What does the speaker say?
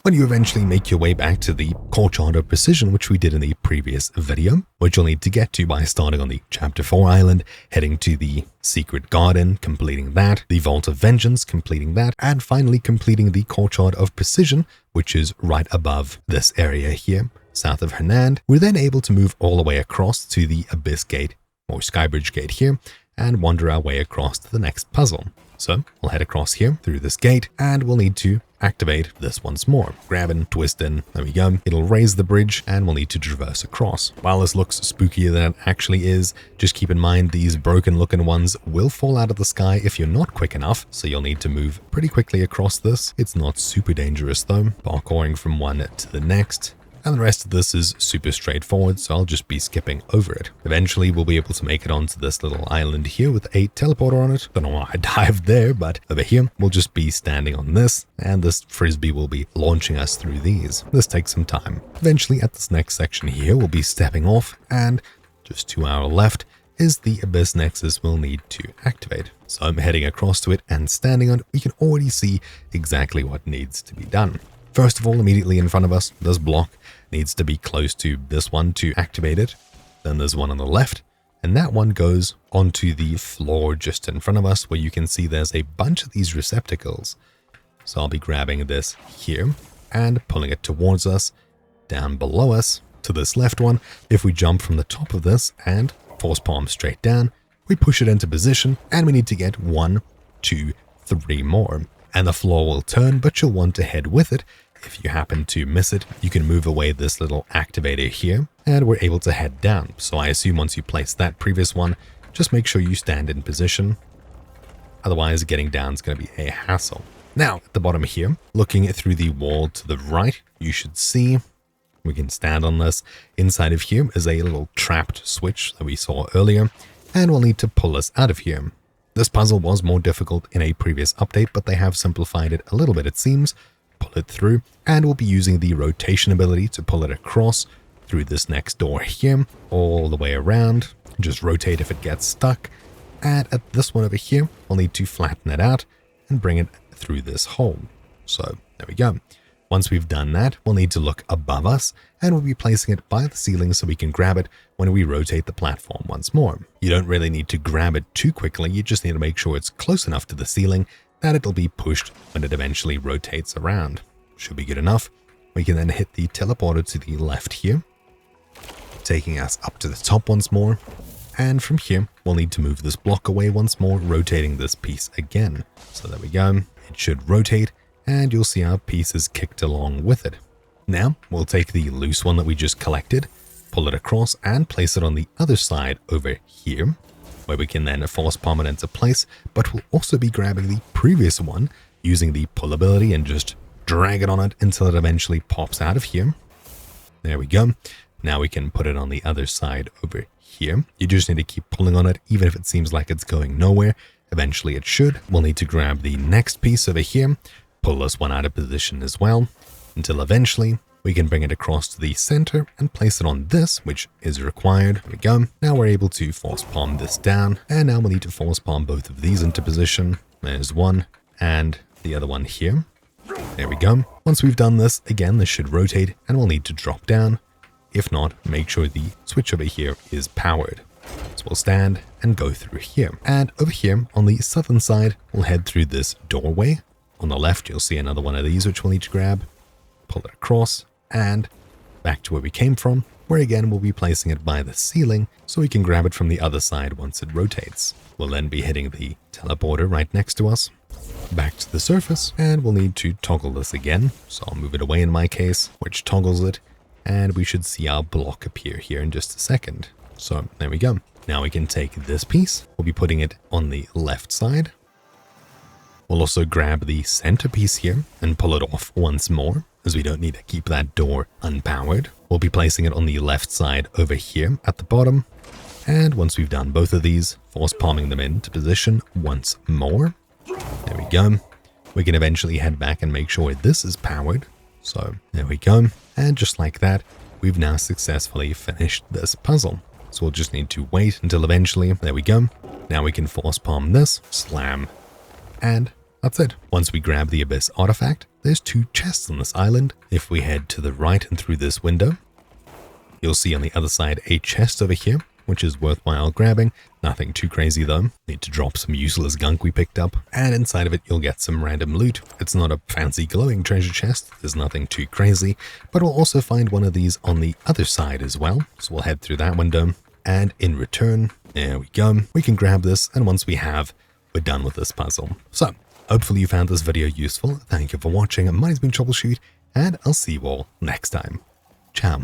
when you eventually make your way back to the Altar of Precision, which we did in the previous video, which you'll need to get to by starting on the Chapter 4 island, heading to the Secret Garden, completing that, the Vault of Vengeance, completing that, and finally completing the Altar of Precision, which is right above this area here, south of Hernand. We're then able to move all the way across to the Abyss Gate, or Skybridge Gate here, and wander our way across to the next puzzle. So we'll head across here through this gate, and we'll need to activate this once more. Grab and twist in, there we go. It'll raise the bridge, and we'll need to traverse across. While this looks spookier than it actually is, just keep in mind these broken looking ones will fall out of the sky if you're not quick enough, so you'll need to move pretty quickly across this. It's not super dangerous though, parkouring from one to the next. And the rest of this is super straightforward, so I'll just be skipping over it. Eventually, we'll be able to make it onto this little island here with a teleporter on it. Don't know why I dived there, but over here, we'll just be standing on this, and this frisbee will be launching us through these. This takes some time. Eventually, at this next section here, we'll be stepping off, and just to our left is the Abyss Nexus we'll need to activate. So I'm heading across to it and standing on it, we can already see exactly what needs to be done. First of all, immediately in front of us, this block needs to be close to this one to activate it. Then there's one on the left, and that one goes onto the floor just in front of us where you can see there's a bunch of these receptacles. So I'll be grabbing this here and pulling it towards us, down below us to this left one. If we jump from the top of this and force palm straight down, we push it into position, and we need to get 1, 2, 3 more. And the floor will turn, but you'll want to head with it. If you happen to miss it, you can move away this little activator here, and we're able to head down. So I assume once you place that previous one, just make sure you stand in position. Otherwise, getting down is going to be a hassle. Now, at the bottom here, looking through the wall to the right, you should see, we can stand on this. Inside of here is a little trapped switch that we saw earlier, and we'll need to pull us out of here. This puzzle was more difficult in a previous update, but they have simplified it a little bit, it seems. Pull it through, and we'll be using the rotation ability to pull it across through this next door here, all the way around. Just rotate if it gets stuck. And at this one over here, we'll need to flatten it out and bring it through this hole. So there we go. Once we've done that, we'll need to look above us, and we'll be placing it by the ceiling so we can grab it when we rotate the platform once more. You don't really need to grab it too quickly, you just need to make sure it's close enough to the ceiling that it'll be pushed when it eventually rotates around. Should be good enough. We can then hit the teleporter to the left here, taking us up to the top once more. And from here, we'll need to move this block away once more, rotating this piece again. So there we go. It should rotate, and you'll see our piece is kicked along with it. Now, we'll take the loose one that we just collected, pull it across, and place it on the other side over here, where we can then force palm it into place, but we'll also be grabbing the previous one, using the pull ability and just drag it on it until it eventually pops out of here. There we go. Now we can put it on the other side over here. You just need to keep pulling on it, even if it seems like it's going nowhere. Eventually it should. We'll need to grab the next piece over here, pull this one out of position as well, until eventually we can bring it across to the center and place it on this, which is required. There we go. Now we're able to force palm this down, and now we'll need to force palm both of these into position. There's one, and the other one here. There we go. Once we've done this, again, this should rotate, and we'll need to drop down. If not, make sure the switch over here is powered. So we'll stand and go through here. And over here, on the southern side, we'll head through this doorway. On the left, you'll see another one of these, which we'll need to grab, pull it across, and back to where we came from, where again we'll be placing it by the ceiling so we can grab it from the other side once it rotates. We'll then be hitting the teleporter right next to us, back to the surface, and we'll need to toggle this again. So I'll move it away in my case, which toggles it, and we should see our block appear here in just a second. So there we go. Now we can take this piece, we'll be putting it on the left side. We'll also grab the center piece here and pull it off once more, as we don't need to keep that door unpowered. We'll be placing it on the left side over here at the bottom. And once we've done both of these, force palming them into position once more. There we go. We can eventually head back and make sure this is powered. So there we go. And just like that, we've now successfully finished this puzzle. So we'll just need to wait until eventually, there we go. Now we can force palm this, slam, and that's it. Once we grab the Abyss artifact, there's 2 chests on this island. If we head to the right and through this window, you'll see on the other side a chest over here, which is worthwhile grabbing. Nothing too crazy though. Need to drop some useless gunk we picked up. And inside of it, you'll get some random loot. It's not a fancy glowing treasure chest. There's nothing too crazy. But we'll also find one of these on the other side as well. So we'll head through that window. And in return, there we go. We can grab this. And once we have, we're done with this puzzle. So, hopefully you found this video useful. Thank you for watching. My name's been Troubleshoot. And I'll see you all next time. Ciao.